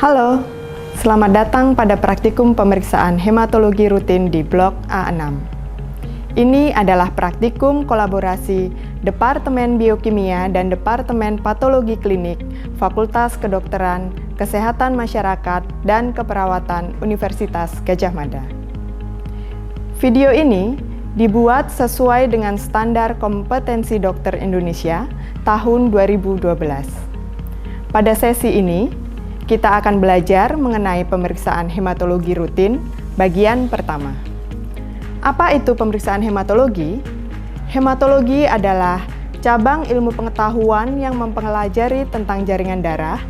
Halo, selamat datang pada praktikum pemeriksaan hematologi rutin di Blok A6. Ini adalah praktikum kolaborasi Departemen Biokimia dan Departemen Patologi Klinik Fakultas Kedokteran, Kesehatan Masyarakat, dan Keperawatan Universitas Gadjah Mada. Video ini dibuat sesuai dengan Standar Kompetensi Dokter Indonesia tahun 2012. Pada sesi ini, kita akan belajar mengenai pemeriksaan hematologi rutin bagian pertama. Apa itu pemeriksaan hematologi? Hematologi adalah cabang ilmu pengetahuan yang mempelajari tentang jaringan darah,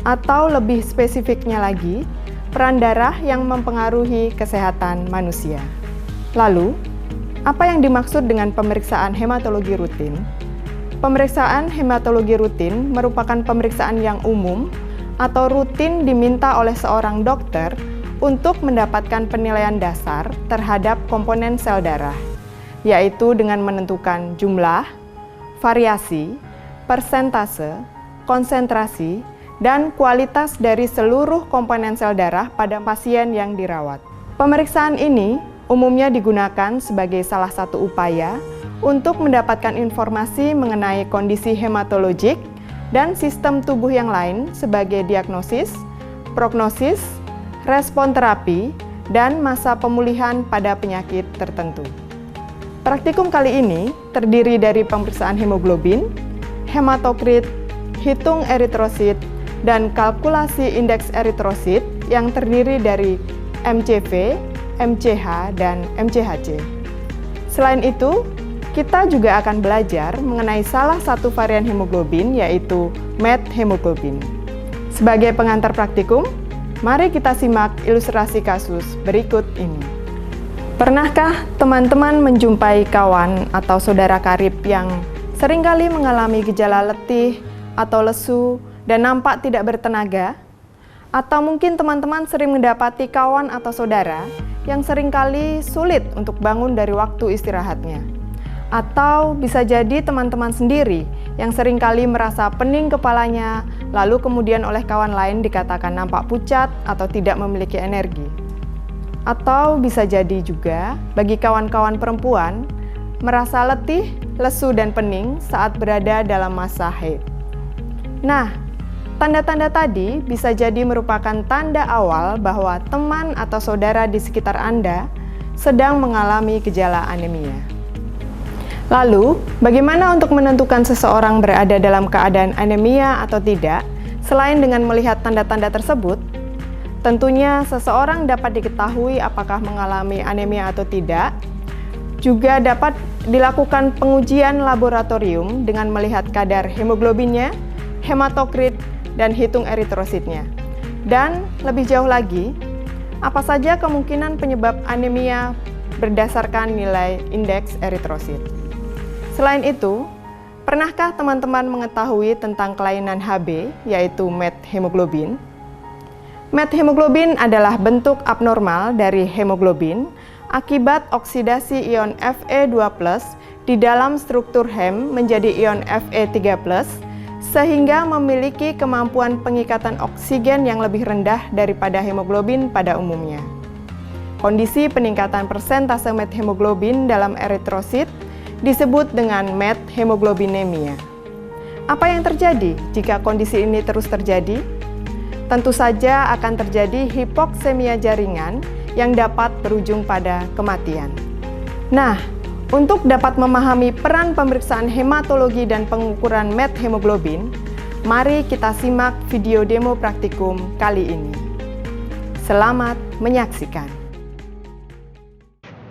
atau lebih spesifiknya lagi, peran darah yang mempengaruhi kesehatan manusia. Lalu, apa yang dimaksud dengan pemeriksaan hematologi rutin? Pemeriksaan hematologi rutin merupakan pemeriksaan yang umum atau rutin diminta oleh seorang dokter untuk mendapatkan penilaian dasar terhadap komponen sel darah, yaitu dengan menentukan jumlah, variasi, persentase, konsentrasi, dan kualitas dari seluruh komponen sel darah pada pasien yang dirawat. Pemeriksaan ini umumnya digunakan sebagai salah satu upaya untuk mendapatkan informasi mengenai kondisi hematologik dan sistem tubuh yang lain sebagai diagnosis, prognosis, respon terapi, dan masa pemulihan pada penyakit tertentu. Praktikum kali ini terdiri dari pemeriksaan hemoglobin, hematokrit, hitung eritrosit, dan kalkulasi indeks eritrosit yang terdiri dari MCV, MCH, dan MCHC. Selain itu, kita juga akan belajar mengenai salah satu varian hemoglobin, yaitu methemoglobin. Sebagai pengantar praktikum, mari kita simak ilustrasi kasus berikut ini. Pernahkah teman-teman menjumpai kawan atau saudara karib yang seringkali mengalami gejala letih atau lesu dan nampak tidak bertenaga? Atau mungkin teman-teman sering mendapati kawan atau saudara yang seringkali sulit untuk bangun dari waktu istirahatnya? Atau bisa jadi teman-teman sendiri yang seringkali merasa pening kepalanya, lalu kemudian oleh kawan lain dikatakan nampak pucat atau tidak memiliki energi. Atau bisa jadi juga bagi kawan-kawan perempuan merasa letih, lesu, dan pening saat berada dalam masa haid. Nah, tanda-tanda tadi bisa jadi merupakan tanda awal bahwa teman atau saudara di sekitar Anda sedang mengalami gejala anemia. Lalu, bagaimana untuk menentukan seseorang berada dalam keadaan anemia atau tidak, selain dengan melihat tanda-tanda tersebut? Tentunya seseorang dapat diketahui apakah mengalami anemia atau tidak. Juga dapat dilakukan pengujian laboratorium dengan melihat kadar hemoglobinnya, hematokrit, dan hitung eritrositnya. Dan lebih jauh lagi, apa saja kemungkinan penyebab anemia berdasarkan nilai indeks eritrosit. Selain itu, pernahkah teman-teman mengetahui tentang kelainan Hb, yaitu methemoglobin? Methemoglobin adalah bentuk abnormal dari hemoglobin akibat oksidasi ion Fe2+ di dalam struktur hem menjadi ion Fe3+, sehingga memiliki kemampuan pengikatan oksigen yang lebih rendah daripada hemoglobin pada umumnya. Kondisi peningkatan persentase methemoglobin dalam eritrosit disebut dengan methemoglobinemia. Apa yang terjadi jika kondisi ini terus terjadi? Tentu saja akan terjadi hipoksemia jaringan yang dapat berujung pada kematian. Nah, untuk dapat memahami peran pemeriksaan hematologi dan pengukuran methemoglobin, mari kita simak video demo praktikum kali ini. Selamat menyaksikan.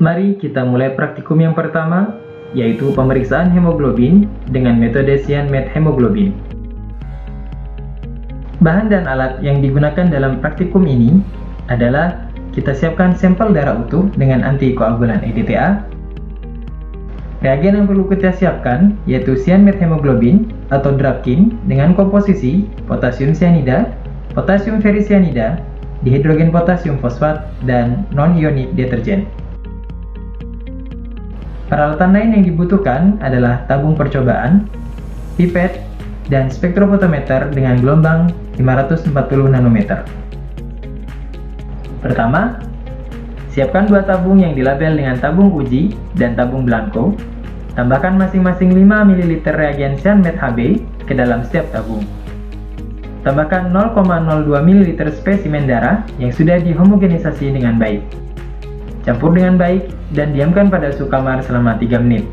Mari kita mulai praktikum yang pertama, yaitu pemeriksaan hemoglobin dengan metode cyan methemoglobin. Bahan dan alat yang digunakan dalam praktikum ini adalah kita siapkan sampel darah utuh dengan antikoagulan EDTA. Reagen yang perlu kita siapkan yaitu cyan methemoglobin atau Drapkin dengan komposisi potasium cyanida, potasium ferricyanida, dihidrogen potasium fosfat, dan non-ionik deterjen. Peralatan lain yang dibutuhkan adalah tabung percobaan, pipet, dan spektrofotometer dengan gelombang 540 nanometer. Pertama, siapkan dua tabung yang dilabel dengan tabung uji dan tabung belangko. Tambahkan masing-masing 5 ml reagen cyanmet Hb ke dalam setiap tabung. Tambahkan 0,02 ml spesimen darah yang sudah dihomogenisasi dengan baik. Campur dengan baik dan diamkan pada suhu kamar selama 3 menit.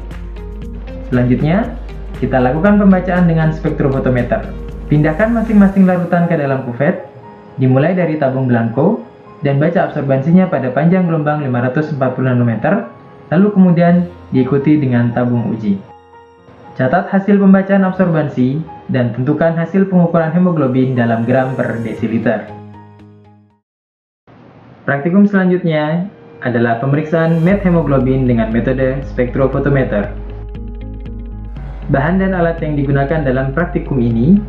Selanjutnya, kita lakukan pembacaan dengan spektrofotometer. Pindahkan masing-masing larutan ke dalam kuvet, dimulai dari tabung belangko, dan baca absorbansinya pada panjang gelombang 540 nanometer, lalu kemudian diikuti dengan tabung uji. Catat hasil pembacaan absorbansi dan tentukan hasil pengukuran hemoglobin dalam gram per desiliter. Praktikum selanjutnya adalah pemeriksaan methemoglobin dengan metode spektrofotometer. Bahan dan alat yang digunakan dalam praktikum ini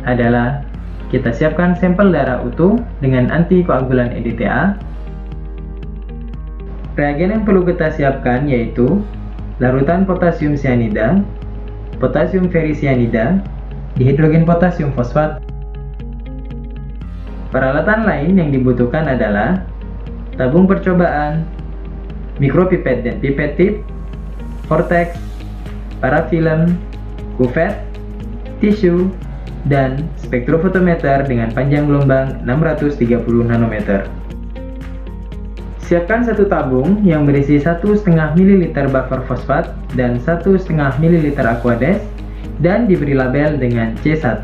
adalah kita siapkan sampel darah utuh dengan antikoagulan EDTA. Reagen yang perlu kita siapkan yaitu larutan potasium cyanida, potasium ferricyanida, dihidrogen potasium fosfat. Peralatan lain yang dibutuhkan adalah tabung percobaan, mikropipet dan pipet tip, vortex, parafilm, kuvet, tisu, dan spektrofotometer dengan panjang gelombang 630 nanometer. Siapkan satu tabung yang berisi 1,5 ml buffer fosfat dan 1,5 ml aquades dan diberi label dengan C1.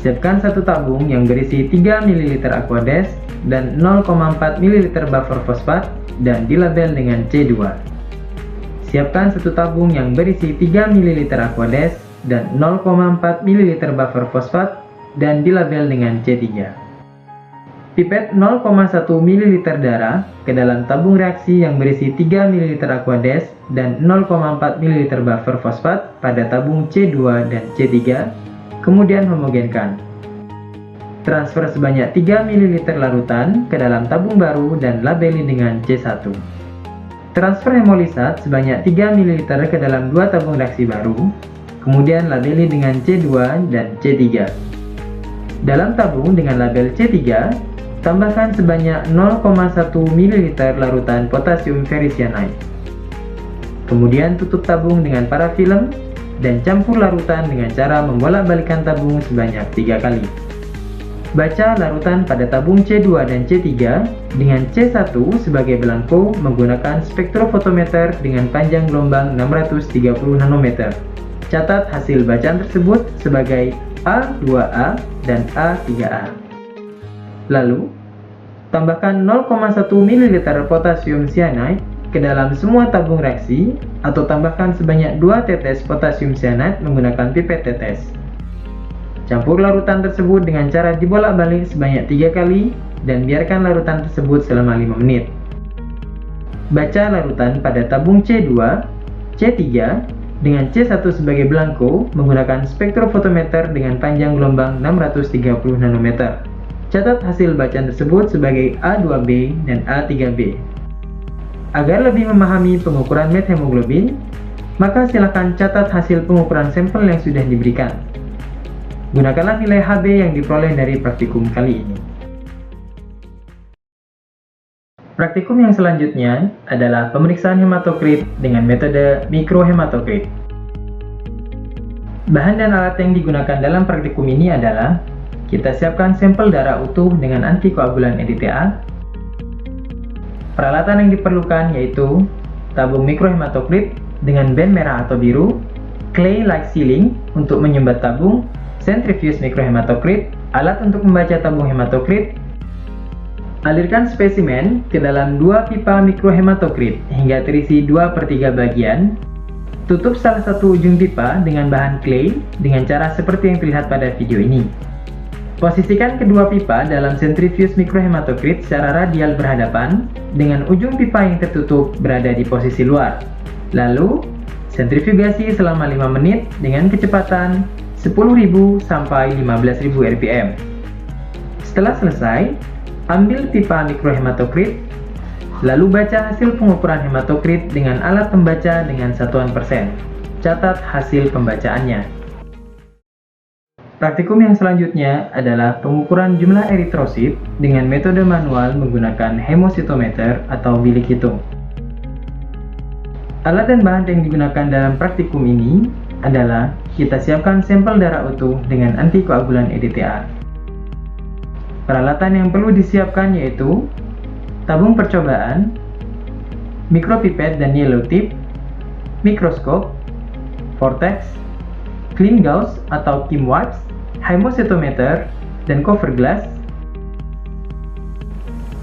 Siapkan satu tabung yang berisi 3 ml aquades dan 0,4 ml buffer fosfat dan dilabel dengan C2. Siapkan satu tabung yang berisi 3 ml aquades dan 0,4 ml buffer fosfat dan dilabel dengan C3. Pipet 0,1 ml darah ke dalam tabung reaksi yang berisi 3 ml aquades dan 0,4 ml buffer fosfat pada tabung C2 dan C3, kemudian homogenkan. Transfer sebanyak 3 ml larutan ke dalam tabung baru dan labeli dengan C1. Transfer hemolisat sebanyak 3 ml ke dalam dua tabung reaksi baru, kemudian labeli dengan C2 dan C3. Dalam tabung dengan label C3, tambahkan sebanyak 0,1 ml larutan potasium ferricyanide. Kemudian tutup tabung dengan parafilm dan campur larutan dengan cara membolak-balikan tabung sebanyak 3 kali. Baca larutan pada tabung C2 dan C3 dengan C1 sebagai belangko menggunakan spektrofotometer dengan panjang gelombang 630 nanometer. Catat hasil bacaan tersebut sebagai A2A dan A3A. Lalu, tambahkan 0,1 ml potasium cyanide ke dalam semua tabung reaksi atau tambahkan sebanyak 2 tetes potasium cyanide menggunakan pipet tetes. Campur larutan tersebut dengan cara dibolak-balik sebanyak 3 kali dan biarkan larutan tersebut selama 5 menit. Baca larutan pada tabung C2, C3 dengan C1 sebagai belangko menggunakan spektrofotometer dengan panjang gelombang 630 nanometer. Catat hasil bacaan tersebut sebagai A2B dan A3B. Agar lebih memahami pengukuran methemoglobin, maka silakan catat hasil pengukuran sampel yang sudah diberikan. Gunakanlah nilai Hb yang diperoleh dari praktikum kali ini. Praktikum yang selanjutnya adalah pemeriksaan hematokrit dengan metode mikrohematokrit. Bahan dan alat yang digunakan dalam praktikum ini adalah kita siapkan sampel darah utuh dengan antikoagulan EDTA. Peralatan yang diperlukan yaitu tabung mikrohematokrit dengan band merah atau biru, clay-like sealing untuk menyumbat tabung, centrifuge mikrohematokrit, alat untuk membaca tabung hematokrit. Alirkan spesimen ke dalam 2 pipa mikrohematokrit hingga terisi 2/3 bagian. Tutup salah satu ujung pipa dengan bahan clay dengan cara seperti yang terlihat pada video ini. Posisikan kedua pipa dalam centrifuge mikrohematokrit secara radial berhadapan dengan ujung pipa yang tertutup berada di posisi luar. Lalu, sentrifugasi selama 5 menit dengan kecepatan 10.000 sampai 15.000 rpm. Setelah selesai, ambil pipa mikrohematokrit, lalu baca hasil pengukuran hematokrit dengan alat pembaca dengan satuan persen. Catat hasil pembacaannya. Praktikum yang selanjutnya adalah pengukuran jumlah eritrosit dengan metode manual menggunakan hemositometer atau bilik hitung. Alat dan bahan yang digunakan dalam praktikum ini adalah kita siapkan sampel darah utuh dengan antikoagulan EDTA. Peralatan yang perlu disiapkan yaitu tabung percobaan, mikropipet dan yellow tip, mikroskop, vortex, clean gauze atau Kim wipes, hemositometer, dan cover glass.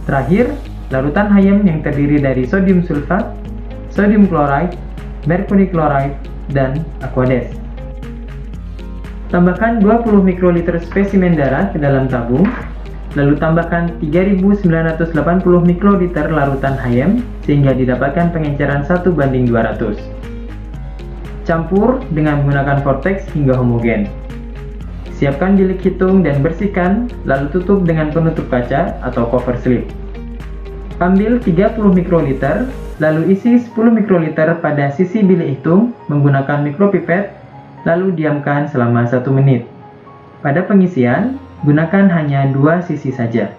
Terakhir, larutan hayam yang terdiri dari sodium sulfat, sodium chloride, mercury chloride, dan aqueous. Tambahkan 20 mikroliter spesimen darah ke dalam tabung, lalu tambahkan 3980 mikroliter larutan hayam sehingga didapatkan pengenceran 1:200. Campur dengan menggunakan vortex hingga homogen. Siapkan bilik hitung dan bersihkan, lalu tutup dengan penutup kaca atau cover slip. Ambil 30 mikroliter, lalu isi 10 mikroliter pada sisi bilik hitung menggunakan mikropipet, lalu diamkan selama 1 menit. Pada pengisian, gunakan hanya 2 sisi saja.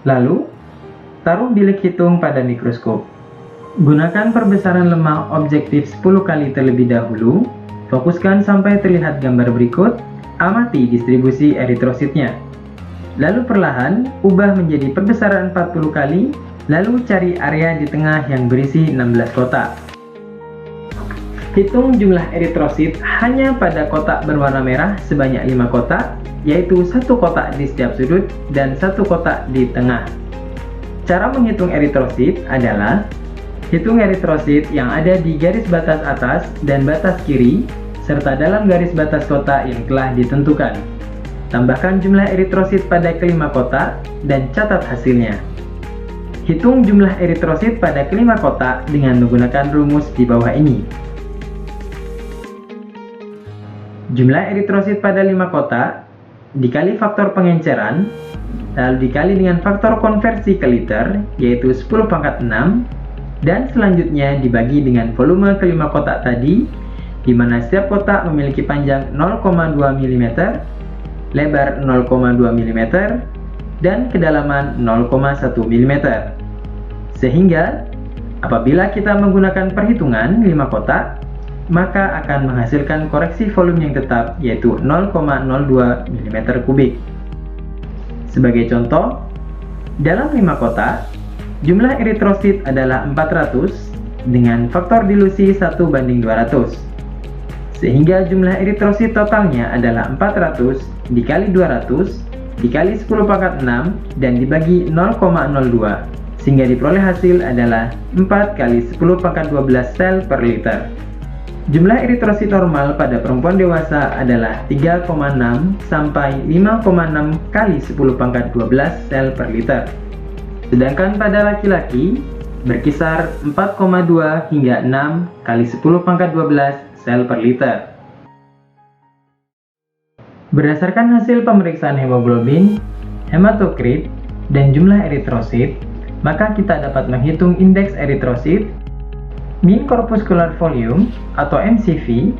Lalu, taruh bilik hitung pada mikroskop. Gunakan perbesaran lemah objektif 10 kali terlebih dahulu, fokuskan sampai terlihat gambar berikut, amati distribusi eritrositnya. Lalu perlahan, ubah menjadi perbesaran 40 kali, lalu cari area di tengah yang berisi 16 kotak. Hitung jumlah eritrosit hanya pada kotak berwarna merah sebanyak 5 kotak, yaitu 1 kotak di setiap sudut dan 1 kotak di tengah. Cara menghitung eritrosit adalah hitung eritrosit yang ada di garis batas atas dan batas kiri, serta dalam garis batas kotak yang telah ditentukan. Tambahkan jumlah eritrosit pada kelima kotak dan catat hasilnya. Hitung jumlah eritrosit pada kelima kotak dengan menggunakan rumus di bawah ini. Jumlah eritrosit pada 5 kotak dikali faktor pengenceran, lalu dikali dengan faktor konversi ke liter, yaitu 10⁻⁶, dan selanjutnya dibagi dengan volume kelima kotak tadi, di mana setiap kotak memiliki panjang 0,2 mm, lebar 0,2 mm, dan kedalaman 0,1 mm. Sehingga, apabila kita menggunakan perhitungan 5 kotak, maka akan menghasilkan koreksi volume yang tetap, yaitu 0,02 mm3. Sebagai contoh, dalam 5 kotak, jumlah eritrosit adalah 400 dengan faktor dilusi 1:200. Sehingga jumlah eritrosit totalnya adalah 400 dikali 200 dikali 10⁻⁶ dan dibagi 0,02, sehingga diperoleh hasil adalah 4 kali 10⁻12 sel per liter. Jumlah eritrosit normal pada perempuan dewasa adalah 3,6 sampai 5,6 kali 10⁻12 sel per liter. Sedangkan pada laki-laki berkisar 4,2 hingga 6 kali 10⁻12 sel per liter. Berdasarkan hasil pemeriksaan hemoglobin, hematokrit, dan jumlah eritrosit, maka kita dapat menghitung indeks eritrosit, mean corpuscular volume atau MCV,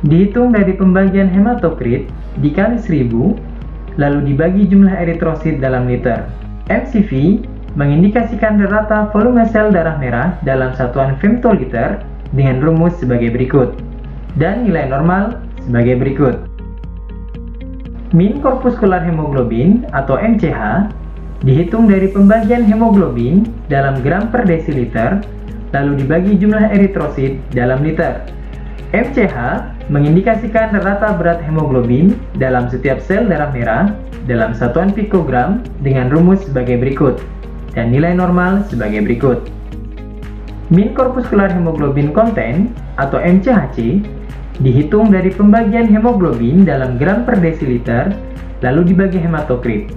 dihitung dari pembagian hematokrit dikali 1000, lalu dibagi jumlah eritrosit dalam liter. MCV mengindikasikan rata volume sel darah merah dalam satuan femtoliter dengan rumus sebagai berikut, dan nilai normal sebagai berikut. Mean corpuscular hemoglobin atau MCH dihitung dari pembagian hemoglobin dalam gram per desiliter, lalu dibagi jumlah eritrosit dalam liter. MCH mengindikasikan rata berat hemoglobin dalam setiap sel darah merah dalam satuan pikogram dengan rumus sebagai berikut, dan nilai normal sebagai berikut. Mean corpuscular hemoglobin content atau MCHC dihitung dari pembagian hemoglobin dalam gram per desiliter, lalu dibagi hematokrit.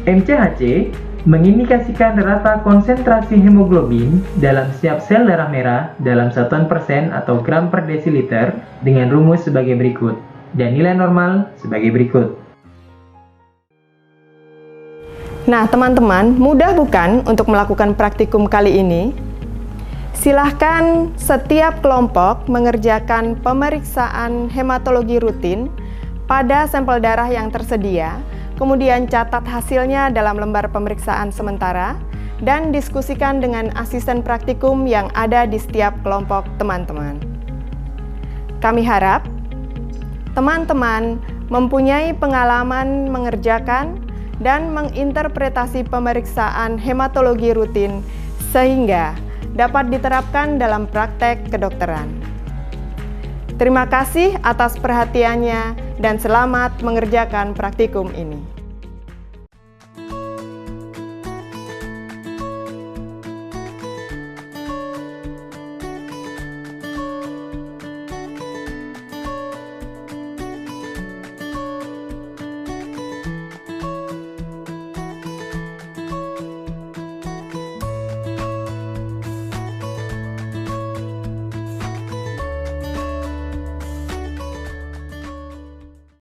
MCHC mengindikasikan rata konsentrasi hemoglobin dalam setiap sel darah merah dalam satuan persen atau gram per desiliter dengan rumus sebagai berikut, dan nilai normal sebagai berikut. Nah, teman-teman, mudah bukan untuk melakukan praktikum kali ini? Silahkan setiap kelompok mengerjakan pemeriksaan hematologi rutin pada sampel darah yang tersedia, kemudian catat hasilnya dalam lembar pemeriksaan sementara, dan diskusikan dengan asisten praktikum yang ada di setiap kelompok teman-teman. Kami harap teman-teman mempunyai pengalaman mengerjakan dan menginterpretasi pemeriksaan hematologi rutin sehingga dapat diterapkan dalam praktek kedokteran. Terima kasih atas perhatiannya dan selamat mengerjakan praktikum ini.